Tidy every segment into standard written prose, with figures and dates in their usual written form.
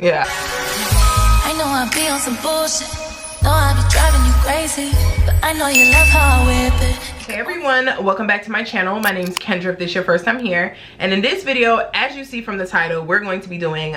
Yeah. I know I be on some bullshit. No, I be driving you crazy, but I know you love how I whip it. Hey everyone, welcome back to my channel. My name is Kendra if this is your first time here. And in this video, as you see from the title, we're going to be doing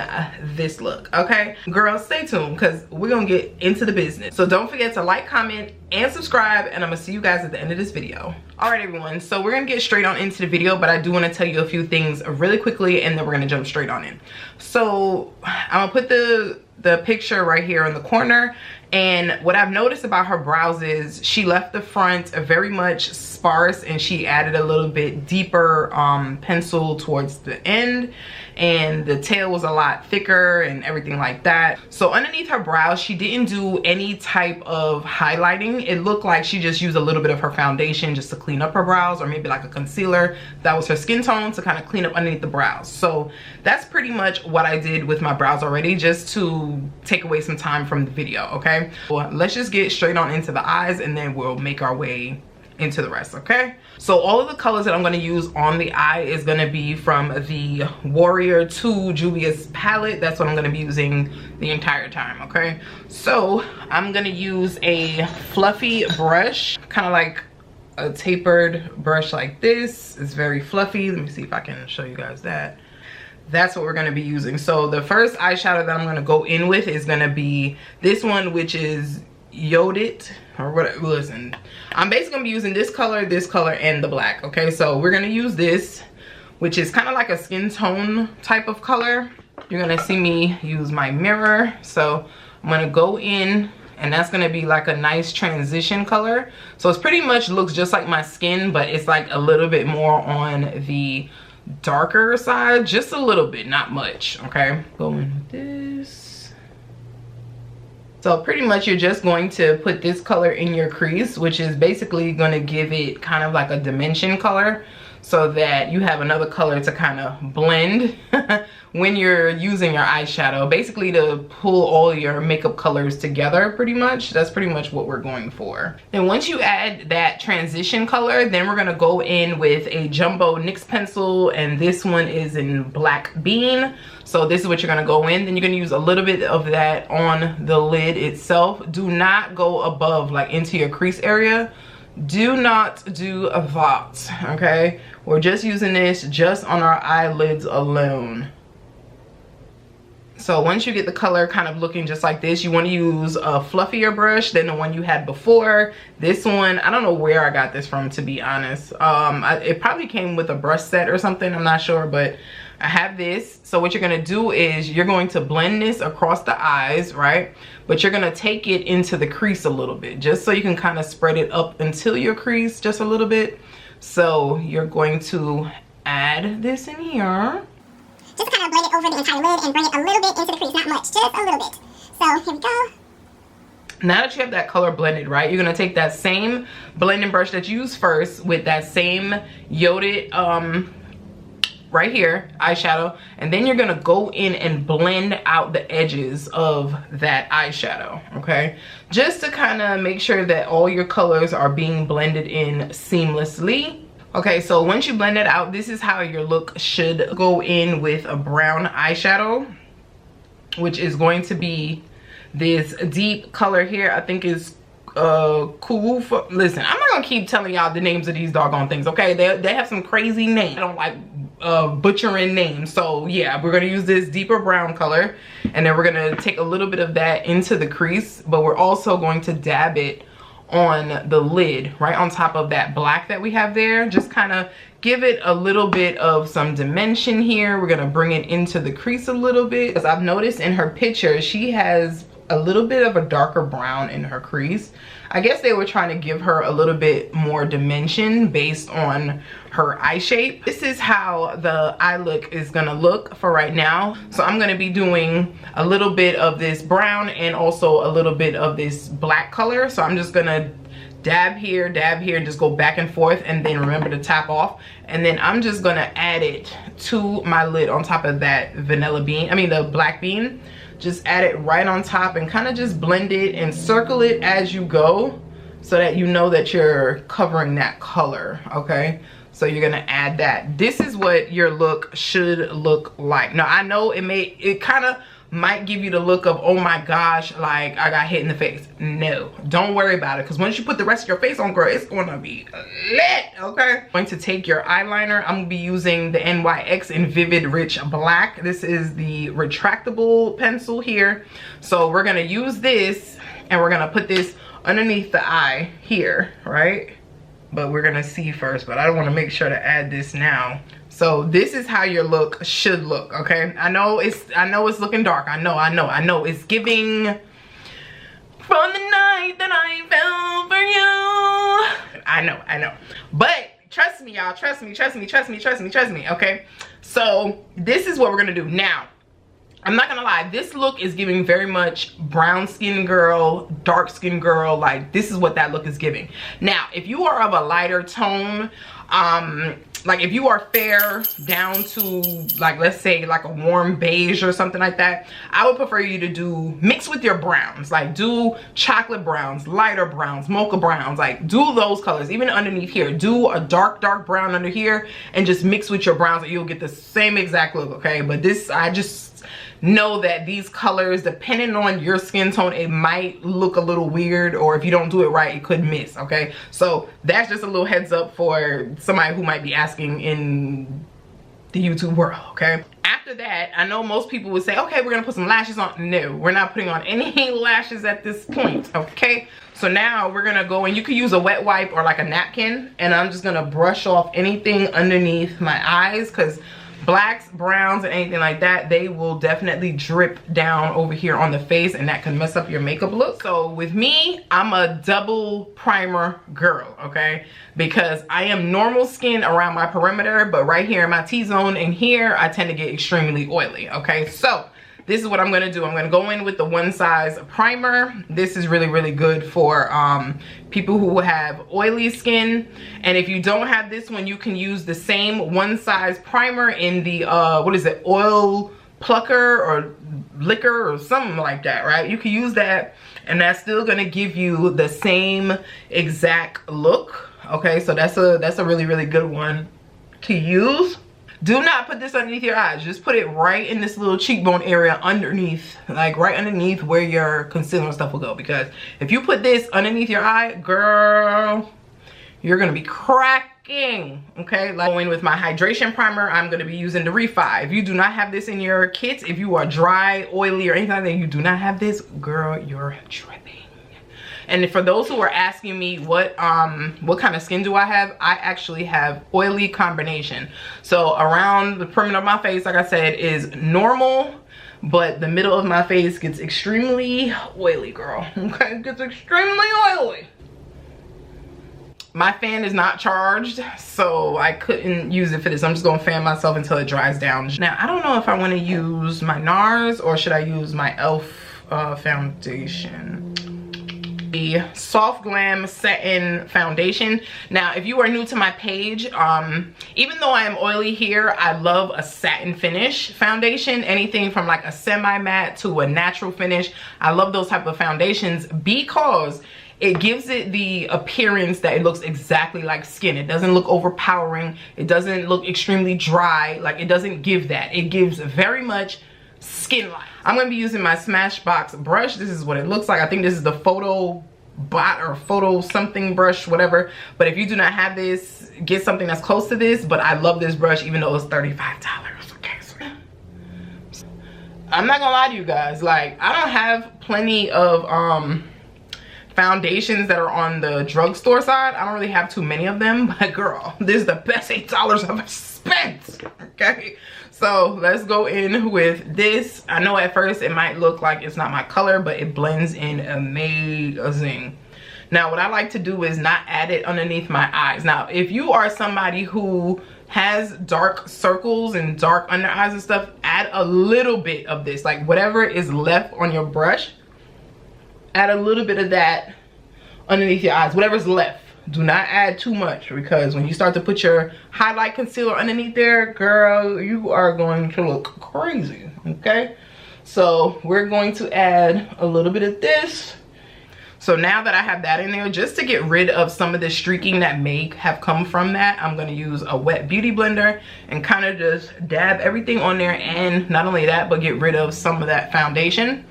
this look, okay? Girls, stay tuned because we're gonna get into the business. So don't forget to like, comment, and subscribe, and I'm gonna see you guys at the end of this video. All right, everyone, so we're gonna get straight on into the video, but I do wanna tell you a few things really quickly and then we're gonna jump straight on in. So I'm gonna put the picture right here in the corner, and what I've noticed about her brows is she left the front very much sparse and she added a little bit deeper pencil towards the end, and the tail was a lot thicker and everything like that. So underneath her brows, she didn't do any type of highlighting. It looked like she just used a little bit of her foundation just to clean up her brows, or maybe like a concealer that was her skin tone to kind of clean up underneath the brows. So that's pretty much what I did with my brows already, just to take away some time from the video, okay? Well, let's just get straight on into the eyes and then we'll make our way into the rest, okay? So all of the colors that I'm going to use on the eye is going to be from the Warrior 2 Juvia's palette. That's what I'm going to be using the entire time, okay? So I'm going to use a fluffy brush, kind of like a tapered brush like this. It's very fluffy. Let me see if I can show you guys that. That's what we're going to be using. So the first eyeshadow that I'm going to go in with is going to be this one, which is Yodit, or whatever. Listen, I'm basically going to be using this color, and the black, okay? So we're going to use this, which is kind of like a skin tone type of color. You're going to see me use my mirror. So I'm going to go in, and that's going to be like a nice transition color. So it's pretty much looks just like my skin, but it's like a little bit more on the darker side, just a little bit, not much, okay? Going with this. So pretty much you're just going to put this color in your crease, which is basically going to give it kind of like a dimension color, so that you have another color to kind of blend when you're using your eyeshadow, basically to pull all your makeup colors together. Pretty much that's pretty much what we're going for. And once you add that transition color, then we're going to go in with a jumbo NYX pencil, and this one is in Black Bean. So this is what you're going to go in. Then you're going to use a little bit of that on the lid itself. Do not go above, like into your crease area. Do not do that, okay? We're just using this just on our eyelids alone. So once you get the color kind of looking just like this, you want to use a fluffier brush than the one you had before. This one, I don't know where I got this from, to be honest. It probably came with a brush set or something, I'm not sure, but I have this. So what you're going to do is you're going to blend this across the eyes, right? But you're going to take it into the crease a little bit, just so you can kind of spread it up until your crease just a little bit. So you're going to add this in here. Just to kind of blend it over the entire lid and bring it a little bit into the crease, not much, just a little bit. So here we go. Now that you have that color blended, right, you're going to take that same blending brush that you used first with that same Yodit right here eyeshadow, and then you're going to go in and blend out the edges of that eyeshadow, okay? Just to kind of make sure that all your colors are being blended in seamlessly. Okay, so once you blend it out, this is how your look should go in with a brown eyeshadow, which is going to be this deep color here. I think is cool for, listen, I'm not gonna keep telling y'all the names of these doggone things, okay? They have some crazy names. I don't like butchering names. So yeah, we're gonna use this deeper brown color, and then we're gonna take a little bit of that into the crease, but we're also going to dab it on the lid right on top of that black that we have there. Just kind of give it a little bit of some dimension here. We're gonna bring it into the crease a little bit, because I've noticed in her picture she has a little bit of a darker brown in her crease. I guess they were trying to give her a little bit more dimension based on her eye shape. This is how the eye look is gonna look for right now. So I'm gonna be doing a little bit of this brown and also a little bit of this black color. So I'm just gonna dab here, and just go back and forth, and then remember to tap off. And then I'm just gonna add it to my lid on top of that vanilla bean, I mean the black bean. Just add it right on top and kind of just blend it and circle it as you go, so that you know that you're covering that color, okay? So you're gonna add that. This is what your look should look like. Now I know it kind of might give you the look of, oh my gosh, like I got hit in the face. No, don't worry about it, because once you put the rest of your face on, girl, it's gonna be lit. Okay, I'm going to take your eyeliner. I'm gonna be using the NYX in Vivid Rich Black. This is the retractable pencil here. So we're gonna use this and we're gonna put this underneath the eye here, right? But we're gonna see first, but I don't want to make sure to add this now. So this is how your look should look, okay? I know it's looking dark. I know. It's giving from the night that I fell for you. I know. But trust me, y'all. Trust me, okay? So this is what we're gonna do. Now, I'm not gonna lie, this look is giving very much brown skin girl, dark skin girl. Like, this is what that look is giving. Now, if you are of a lighter tone, like if you are fair down to, like, let's say like a warm beige or something like that, I would prefer you to do mix with your browns. Like, do chocolate browns, lighter browns, mocha browns, like do those colors. Even underneath here, do a dark brown under here and just mix with your browns and you'll get the same exact look, okay? But this, I just know that these colors, depending on your skin tone, it might look a little weird, or if you don't do it right, it could miss, okay? So that's just a little heads up for somebody who might be asking in the YouTube world, okay? After that, I know most people would say, okay, we're gonna put some lashes on. No, we're not putting on any lashes at this point, okay? So now we're gonna go, and you could use a wet wipe or like a napkin, and I'm just gonna brush off anything underneath my eyes, because blacks, browns, and anything like that, they will definitely drip down over here on the face, and that can mess up your makeup look. So with me, I'm a double primer girl, okay? Because I am normal skin around my perimeter, but right here in my T-zone and here, I tend to get extremely oily, okay? So this is what I'm gonna do. I'm gonna go in with the one size primer. This is really good for people who have oily skin. And if you don't have this one, you can use the same one size primer in the, what is it, oil plucker or liquor or something like that, right? You can use that and that's still gonna give you the same exact look, okay? So that's a really good one to use. Do not put this underneath your eyes. Just put it right in this little cheekbone area underneath, like right underneath where your concealer and stuff will go. Because if you put this underneath your eye, girl, you're gonna be cracking, okay? Like, going with my hydration primer, I'm gonna be using the Refi. If you do not have this in your kits, if you are dry, oily, or anything like that, you do not have this, girl, you're tripping. And for those who are asking me what kind of skin do I have, I actually have oily combination. So around the perimeter of my face, like I said, is normal, but the middle of my face gets extremely oily, girl. Okay, it gets extremely oily. My fan is not charged, so I couldn't use it for this. I'm just gonna fan myself until it dries down. Now, I don't know if I wanna use my NARS or should I use my e.l.f. foundation. The Soft Glam Satin Foundation. Now, if you are new to my page, even though I am oily here, I love a satin finish foundation. Anything from like a semi-matte to a natural finish. I love those type of foundations because it gives it the appearance that it looks exactly like skin. It doesn't look overpowering. It doesn't look extremely dry. Like, it doesn't give that. It gives very much skin-like. I'm gonna be using my Smashbox brush. This is what it looks like. I think this is the Photo Bot or Photo something brush, whatever. But if you do not have this, get something that's close to this. But I love this brush even though it's $35. Okay, so I'm not gonna lie to you guys. Like, I don't have plenty of foundations that are on the drugstore side. I don't really have too many of them. But girl, this is the best $8 I've ever spent. Okay. So let's go in with this. I know at first it might look like it's not my color, but it blends in amazing. Now, what I like to do is not add it underneath my eyes. Now, if you are somebody who has dark circles and dark under eyes and stuff, add a little bit of this. Like, whatever is left on your brush, add a little bit of that underneath your eyes, whatever's left. Do not add too much, because when you start to put your highlight concealer underneath there, girl, you are going to look crazy, okay? So we're going to add a little bit of this. So now that I have that in there, just to get rid of some of the streaking that may have come from that, I'm going to use a wet beauty blender and kind of just dab everything on there. And not only that, but get rid of some of that foundation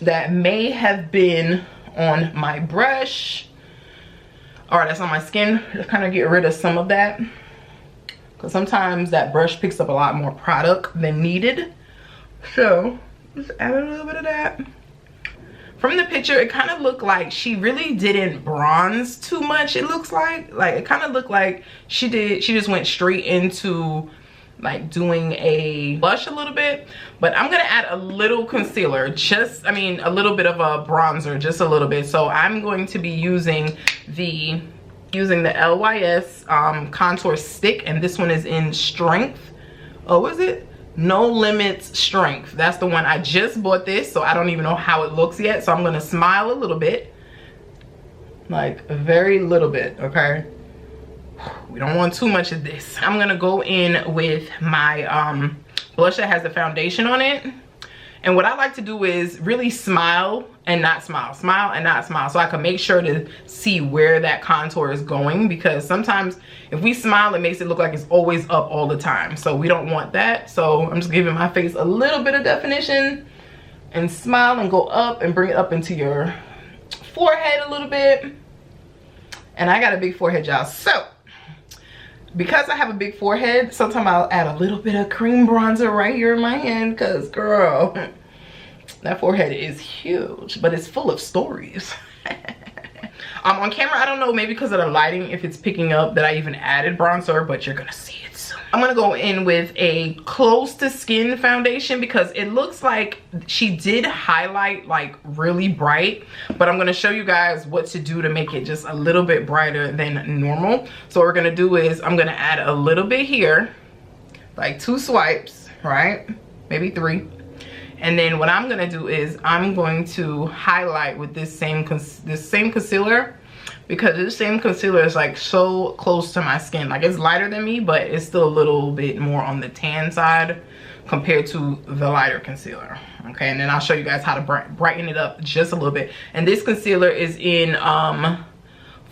that may have been on my brush or that's on my skin. Just kind of get rid of some of that, because sometimes that brush picks up a lot more product than needed. So just add a little bit of that. From the picture, it kind of looked like she really didn't bronze too much. It looks like it kind of looked like she just went straight into like doing a blush a little bit. But I'm gonna add a little concealer, a little bit of a bronzer, just a little bit. So I'm going to be using the LYS contour stick, and this one is in Strength. Oh, is it? No Limits Strength. That's the one. I just bought this, so I don't even know how it looks yet. So I'm gonna smile a little bit, like a very little bit, okay? We don't want too much of this. I'm gonna go in with my blush that has the foundation on it. And what I like to do is really smile and not smile, smile and not smile, so I can make sure to see where that contour is going, because sometimes if we smile, it makes it look like it's always up all the time. So we don't want that. So I'm just giving my face a little bit of definition and smile and go up and bring it up into your forehead a little bit. And I got a big forehead, y'all. So because I have a big forehead, sometimes I'll add a little bit of cream bronzer right here in my hand, because girl, that forehead is huge, but it's full of stories. On camera, I don't know, maybe because of the lighting, if it's picking up that I even added bronzer, but you're gonna see it soon. I'm gonna go in with a close to skin foundation, because it looks like she did highlight like really bright, but I'm gonna show you guys what to do to make it just a little bit brighter than normal. So what we're gonna do is I'm gonna add a little bit here, like 2 swipes, right? Maybe 3. And then what I'm gonna do is I'm going to highlight with this same concealer, because this same concealer is like so close to my skin. Like it's lighter than me, but it's still a little bit more on the tan side compared to the lighter concealer. Okay, and then I'll show you guys how to brighten it up just a little bit. And this concealer is in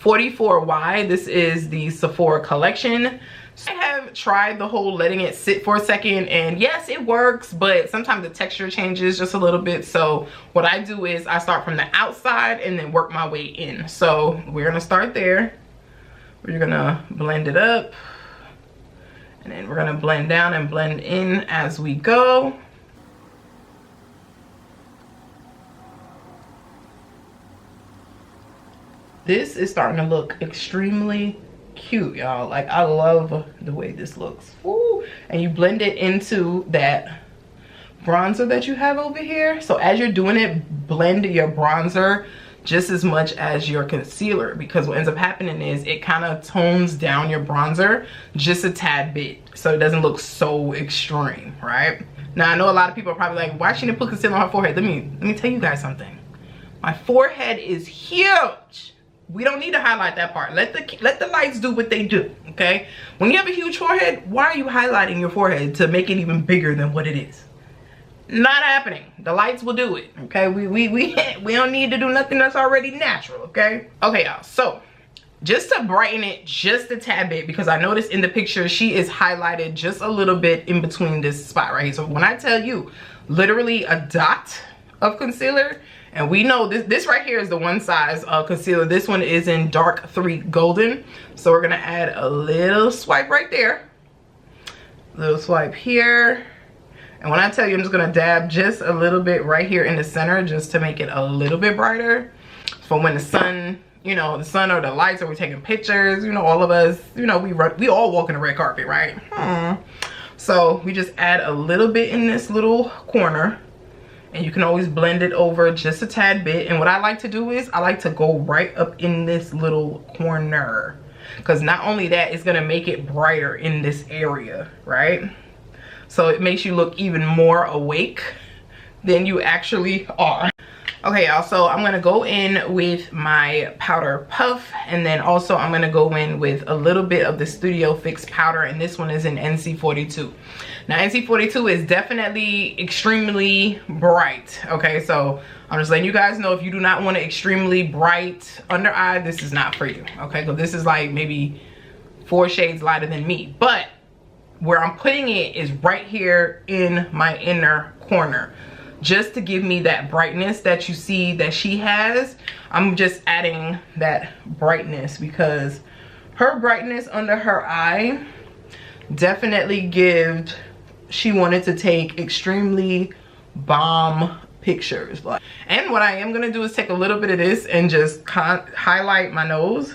44Y. This is the Sephora collection. I have tried the whole letting it sit for a second, and yes, it works, but sometimes the texture changes just a little bit. So what I do is I start from the outside and then work my way in. So we're gonna start there. We're gonna blend it up, and then we're gonna blend down and blend in as we go. This is starting to look extremely cute, y'all. Like I love the way this looks. Ooh. And you blend it into that bronzer that you have over here. So as you're doing it, blend your bronzer just as much as your concealer, because what ends up happening is it kind of tones down your bronzer just a tad bit, so it doesn't look so extreme, right? Now I know a lot of people are probably like, why she didn't put concealer on her forehead? Let me tell you guys something. My forehead is huge. We don't need to highlight that part. Let the lights do what they do, okay? When you have a huge forehead, why are you highlighting your forehead to make it even bigger than what it is? Not happening. The lights will do it, okay? We don't need to do nothing that's already natural, okay? Okay, y'all, so just to brighten it just a tad bit, because I noticed in the picture she is highlighted just a little bit in between this spot right here. So when I tell you literally a dot of concealer, and we know this right here is the one size concealer. This one is in dark 3 golden. So we're gonna add a little swipe right there, little swipe here. And when I tell you, I'm just gonna dab just a little bit right here in the center, just to make it a little bit brighter for when the sun, you know, the sun or the lights, or we're taking pictures, you know, all of us, you know, we all walk in the red carpet, right? So we just add a little bit in this little corner. And you can always blend it over just a tad bit. And what I like to do is I like to go right up in this little corner, because not only that, it's gonna make it brighter in this area, right? So it makes you look even more awake than you actually are. Okay, y'all, so I'm gonna go in with my powder puff, and then also I'm gonna go in with a little bit of the Studio Fix powder, and this one is in NC42. Now NC42 is definitely extremely bright, okay? So I'm just letting you guys know, if you do not want an extremely bright under eye, this is not for you, okay? Because this is like maybe 4 shades lighter than me, but where I'm putting it is right here in my inner corner, just to give me that brightness that you see that she has. I'm just adding that brightness because her brightness under her eye definitely gives, she wanted to take extremely bomb pictures. And what I am gonna do is take a little bit of this and just highlight my nose,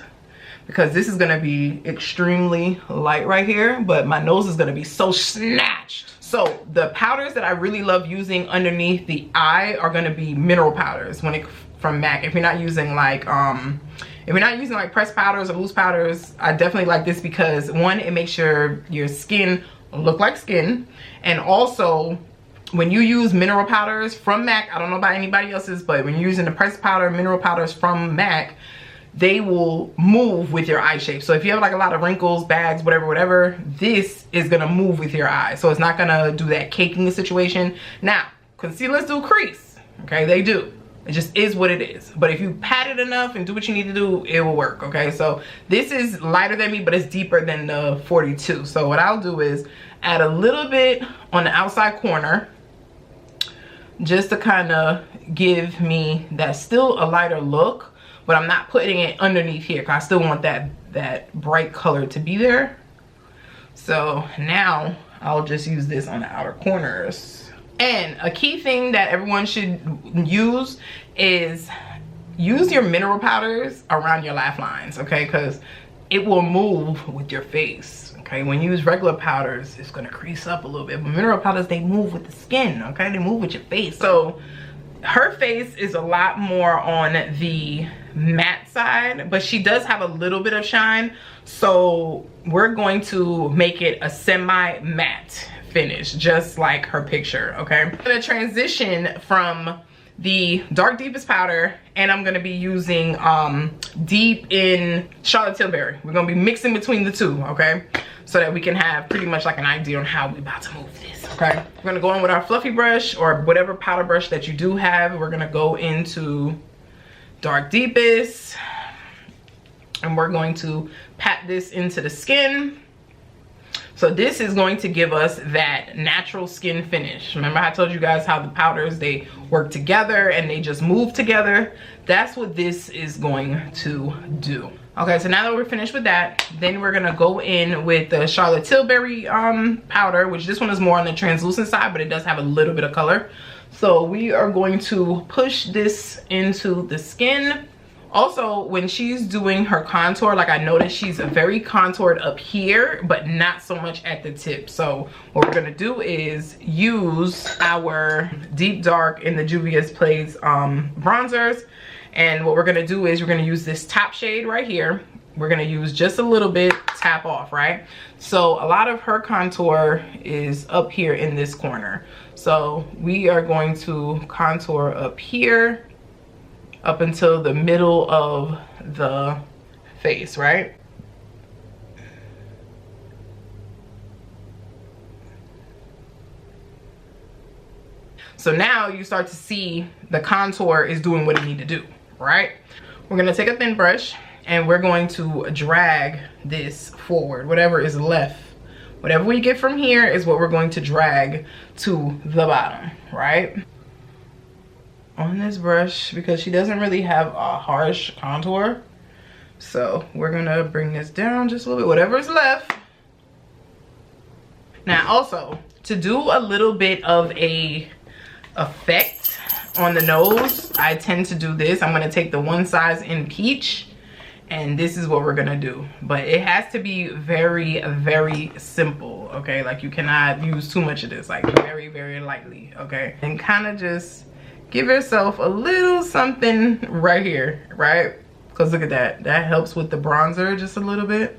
because this is gonna be extremely light right here, but my nose is gonna be so snatched. So the powders that I really love using underneath the eye are gonna be mineral powders from MAC. If you're not using like pressed powders or loose powders, I definitely like this because one, it makes your skin look like skin, and also when you use mineral powders from MAC, I don't know about anybody else's, but when you're using the pressed powder, mineral powders from MAC, they will move with your eye shape. So if you have like a lot of wrinkles, bags, whatever, this is gonna move with your eye. So it's not gonna do that caking situation. Now, concealers do crease, okay? They do. It just is what it is. But if you pat it enough and do what you need to do, it will work, okay? So this is lighter than me, but it's deeper than the 42. So what I'll do is add a little bit on the outside corner, just to kind of give me that still a lighter look, but I'm not putting it underneath here because I still want that bright color to be there. So now I'll just use this on the outer corners. And a key thing that everyone should use is use your mineral powders around your laugh lines, okay? Because it will move with your face, okay? When you use regular powders, it's gonna crease up a little bit, but mineral powders, they move with the skin, okay? They move with your face. So her face is a lot more on the matte side, but she does have a little bit of shine, so we're going to make it a semi-matte finish, just like her picture, okay? I'm gonna transition from the dark deepest powder, and I'm gonna be using deep in Charlotte Tilbury. We're gonna be mixing between the two, okay? So that we can have pretty much like an idea on how we're about to move this, okay? We're gonna go in with our fluffy brush or whatever powder brush that you do have. We're gonna go into dark deepest, and we're going to pat this into the skin. So this is going to give us that natural skin finish. Remember I told you guys how the powders, they work together and they just move together? That's what this is going to do. Okay, so now that we're finished with that, then we're gonna go in with the Charlotte Tilbury powder, which this one is more on the translucent side, but it does have a little bit of color. So we are going to push this into the skin. Also, when she's doing her contour, like I noticed she's very contoured up here, but not so much at the tip. So what we're gonna do is use our Deep Dark in the Juvia's Place bronzers. And what we're gonna do is we're gonna use this top shade right here. We're gonna use just a little bit, tap off, right? So a lot of her contour is up here in this corner. So we are going to contour up here, up until the middle of the face, right? So now you start to see the contour is doing what it needs to do, right? We're gonna take a thin brush and we're going to drag this forward, whatever is left. Whatever we get from here is what we're going to drag to the bottom, right? On this brush, because she doesn't really have a harsh contour. So we're gonna bring this down just a little bit, whatever is left. Now also, to do a little bit of a effect on the nose, I tend to do this. I'm gonna take the one size in peach, and this is what we're gonna do. But it has to be very, very simple, okay? Like you cannot use too much of this, like very, very lightly, okay? And kind of just give yourself a little something right here, right? Because look at that, that helps with the bronzer just a little bit.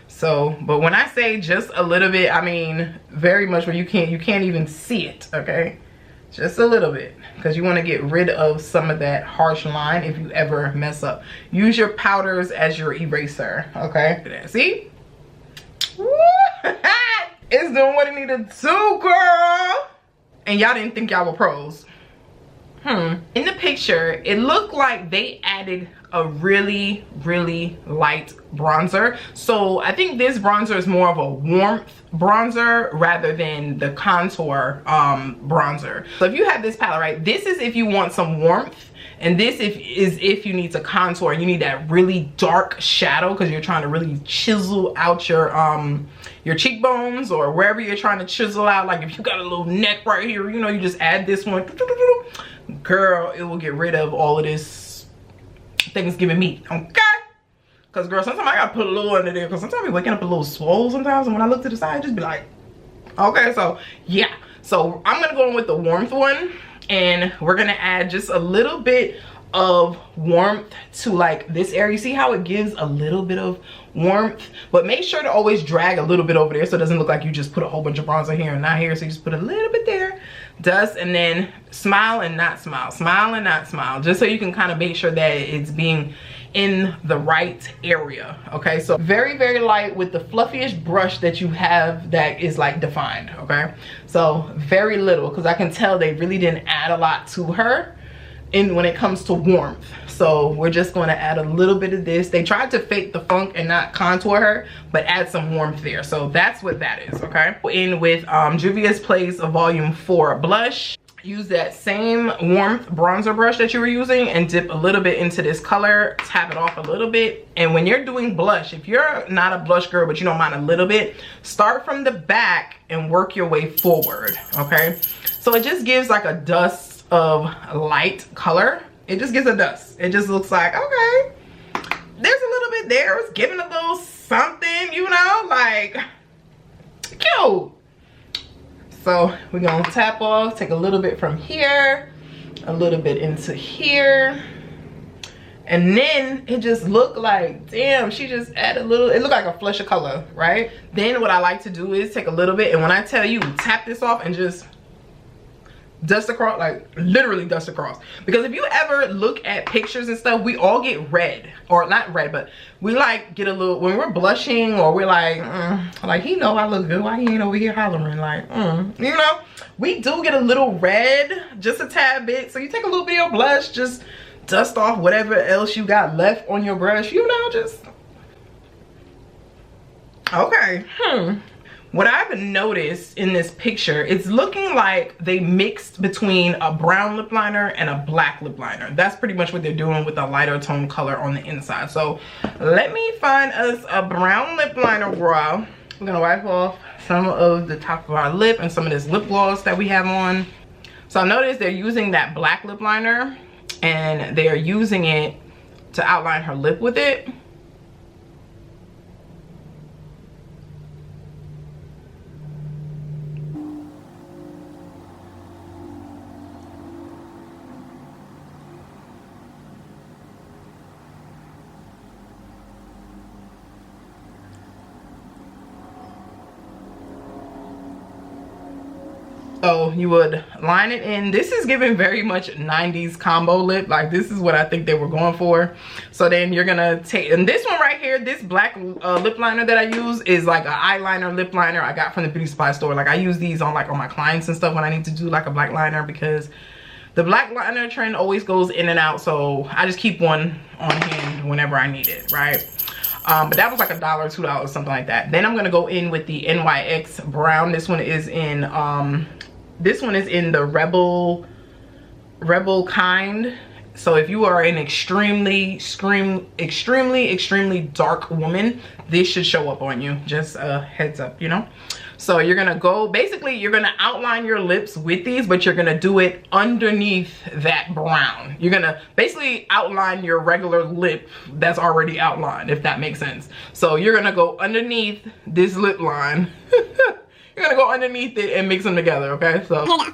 So, but when I say just a little bit, I mean very much where you can't even see it, okay? Just a little bit, because you want to get rid of some of that harsh line if you ever mess up. Use your powders as your eraser, okay? See? Woo! It's doing what it needed to, girl. And y'all didn't think y'all were pros. In the picture, it looked like they added a really light bronzer. So I think this bronzer is more of a warmth bronzer rather than the contour bronzer. So if you have this palette, right, this is if you want some warmth, and this is if you need to contour, you need that really dark shadow because you're trying to really chisel out your cheekbones or wherever you're trying to chisel out. Like if you got a little neck right here, you know, you just add this one. Girl, it will get rid of all of this Thanksgiving meat, okay? Because girl, sometimes I gotta put a little under there because sometimes I'm waking up a little swole sometimes, and when I look to the side, I just be like, okay. So yeah, so I'm gonna go in with the warmth one, and we're gonna add just a little bit of warmth to like this area. You see how it gives a little bit of warmth, but make sure to always drag a little bit over there so it doesn't look like you just put a whole bunch of bronzer here and not here. So you just put a little bit there, dust, and then smile and not smile, smile and not smile, just so you can kind of make sure that it's being in the right area. Okay, so very light with the fluffiest brush that you have that is like defined. Okay, so very little, because I can tell they really didn't add a lot to her when it comes to warmth. So we're just going to add a little bit of this. They tried to fake the funk and not contour her, but add some warmth there. So that's what that is, okay? In with Juvia's Place Volume 4 blush. Use that same warmth bronzer brush that you were using and dip a little bit into this color. Tap it off a little bit. And when you're doing blush, if you're not a blush girl but you don't mind a little bit, start from the back and work your way forward, okay? So it just gives like a dust of light color. It just gives a dust. It just looks like, okay, there's a little bit there. It's giving a little something, you know, like cute. So we're gonna tap off, take a little bit from here, a little bit into here, and then it just looked like, damn, she just added a little, it looked like a flush of color, right? Then what I like to do is take a little bit, and when I tell you, tap this off and just dust across, like literally dust across. Because if you ever look at pictures and stuff, we all get red, or not red, but we like get a little, when we're blushing or we're like he know I look good, why he ain't over here hollering, like you know, we do get a little red, just a tad bit. So you take a little bit of blush, just dust off whatever else you got left on your brush, you know, just okay. What I've noticed in this picture, it's looking like they mixed between a brown lip liner and a black lip liner. That's pretty much what they're doing with a lighter tone color on the inside. So let me find us a brown lip liner, girl. We're gonna wipe off some of the top of our lip and some of this lip gloss that we have on. So I noticed they're using that black lip liner and they're using it to outline her lip with it. So you would line it in. This is giving very much 90s combo lip. Like this is what I think they were going for. So then you're gonna take, and this one right here, this black lip liner that I use is like an eyeliner lip liner I got from the beauty supply store. Like I use these on like on my clients and stuff when I need to do like a black liner, because the black liner trend always goes in and out. So I just keep one on hand whenever I need it, right? But that was like $1, $2, something like that. Then I'm gonna go in with the NYX brown. This one is in the Rebel Kind. So if you are an extremely dark woman, this should show up on you. Just a heads up, you know. So you're gonna go, basically you're gonna outline your lips with these, but you're gonna do it underneath that brown. You're gonna basically outline your regular lip that's already outlined, if that makes sense. So you're gonna go underneath this lip line. You're gonna go underneath it and mix them together, okay? So Here we go.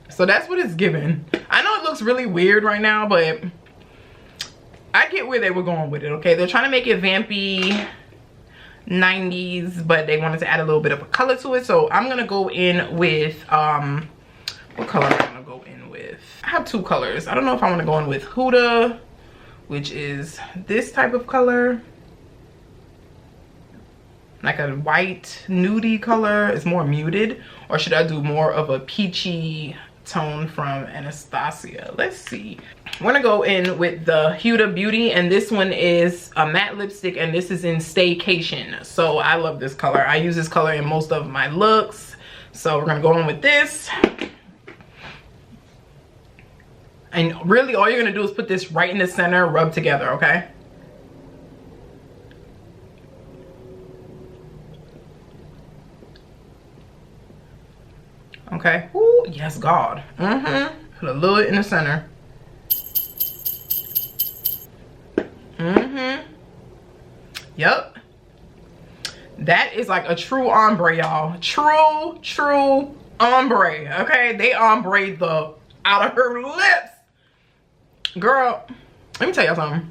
So that's what it's giving. I know it looks really weird right now, but I get where they were going with it, okay? They're trying to make it vampy 90s, but they wanted to add a little bit of a color to it. So I'm gonna go in with what color am I gonna go in with? I have two colors. I don't know if I want to go in with Huda, which is this type of color, like a white nudie color. It's more muted, or should I do more of a peachy tone from Anastasia? Let's see. I'm gonna go in with the Huda Beauty, and this one is a matte lipstick, and this is in Staycation. So I love this color. I use this color in most of my looks, so we're gonna go in with this. And really all you're gonna do is put this right in the center, rub together, okay? Okay. Ooh, yes, God. Put a little in the center. Yep. That is like a true ombre, y'all. True ombre. Okay, they ombre the out of her lips. Girl, let me tell y'all something.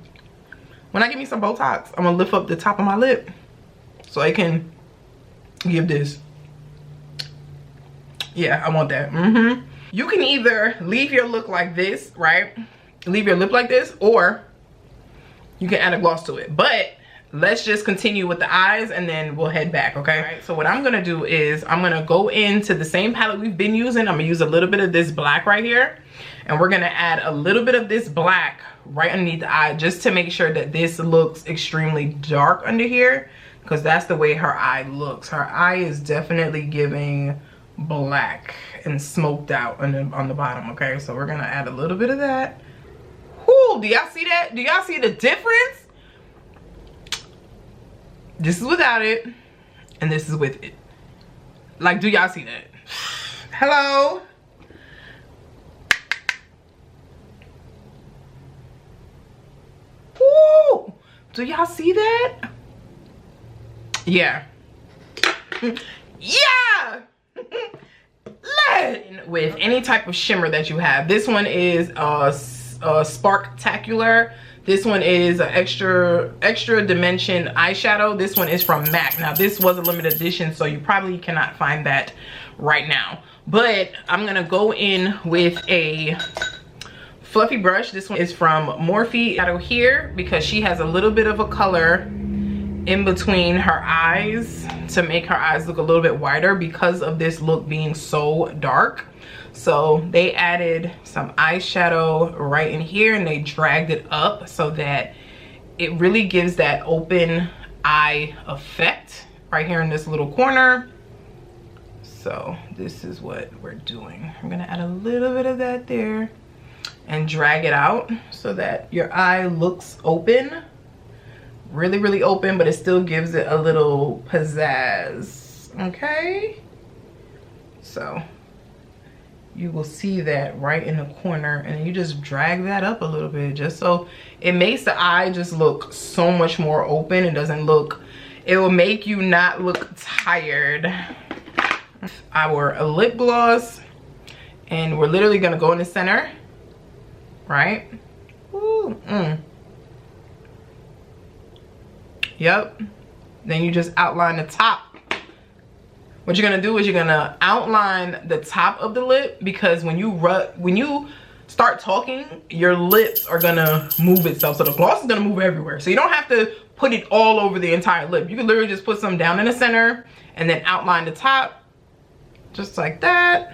When I get me some Botox, I'm gonna lift up the top of my lip so I can give this. Yeah, I want that. You can either leave your look like this, right? Leave your lip like this, or you can add a gloss to it. But let's just continue with the eyes and then we'll head back, okay? All right, so what I'm gonna do is I'm gonna go into the same palette we've been using. I'm gonna use a little bit of this black right here, and we're gonna add a little bit of this black right underneath the eye, just to make sure that this looks extremely dark under here, because that's the way her eye looks. Her eye is definitely giving black and smoked out on the bottom, okay? So we're gonna add a little bit of that. Whoo, do y'all see that? Do y'all see the difference? This is without it, and this is with it. Like, do y'all see that? Hello? Woo! Do y'all see that? Yeah. Yeah! With any type of shimmer that you have. This one is Sparktacular. This one is an extra dimension eyeshadow. This one is from MAC. Now this was a limited edition, so you probably cannot find that right now. But I'm gonna go in with a fluffy brush. This one is from Morphe shadow here, because she has a little bit of a color in between her eyes to make her eyes look a little bit wider because of this look being so dark. So they added some eyeshadow right in here, and they dragged it up so that it really gives that open eye effect right here in this little corner. So this is what we're doing. I'm gonna add a little bit of that there and drag it out so that your eye looks open, really open, but it still gives it a little pizzazz, okay? So you will see that right in the corner, and you just drag that up a little bit just so it makes the eye just look so much more open. It doesn't look, it will make you not look tired. Our lip gloss, and we're literally gonna go in the center, right? Ooh, Yep. Then you just outline the top. What you're gonna do is you're gonna outline the top of the lip, because when you start talking, your lips are gonna move itself. So the gloss is gonna move everywhere. So you don't have to put it all over the entire lip. You can literally just put some down in the center and then outline the top, just like that.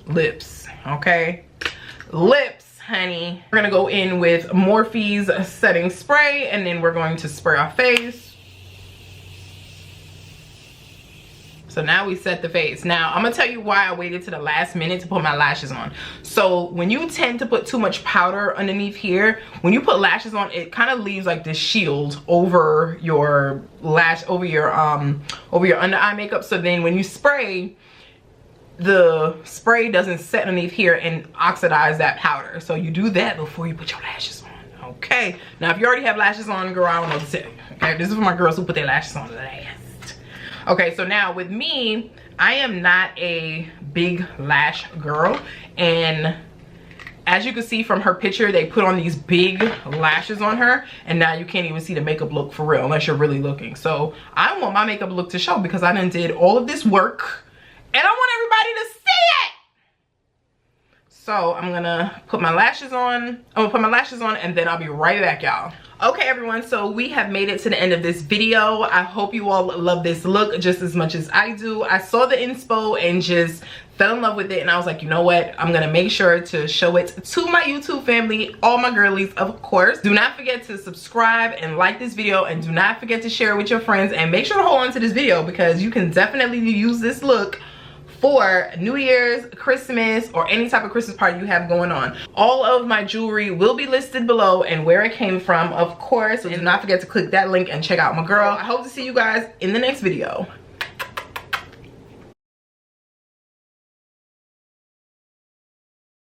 Lips, okay? Lips. Honey, we're gonna go in with Morphe's setting spray, and then we're going to spray our face. So now we set the face. Now I'm gonna tell you why I waited to the last minute to put my lashes on. So when you tend to put too much powder underneath here, when you put lashes on, it kind of leaves like this shield over your lash, over your under eye makeup. So then when you spray, the spray doesn't set underneath here and oxidize that powder. So you do that before you put your lashes on, okay? Now if you already have lashes on, girl, I don't know what to tell you, okay? This is for my girls who put their lashes on last. Okay, so now with me, I am not a big lash girl, and as you can see from her picture, they put on these big lashes on her, and now you can't even see the makeup look for real unless you're really looking. So I want my makeup look to show because I done did all of this work and I want everybody to see it. So I'm gonna put my lashes on. I'm gonna put my lashes on and then I'll be right back, y'all. Okay, everyone, so we have made it to the end of this video. I hope you all love this look just as much as I do. I saw the inspo and just fell in love with it, and I was like, you know what, I'm gonna make sure to show it to my YouTube family, all my girlies, of course. Do not forget to subscribe and like this video, and do not forget to share it with your friends, and make sure to hold on to this video because you can definitely use this look for New Year's, Christmas, or any type of Christmas party you have going on. All of my jewelry will be listed below and where it came from, of course. So do not forget to click that link and check out my girl. I hope to see you guys in the next video.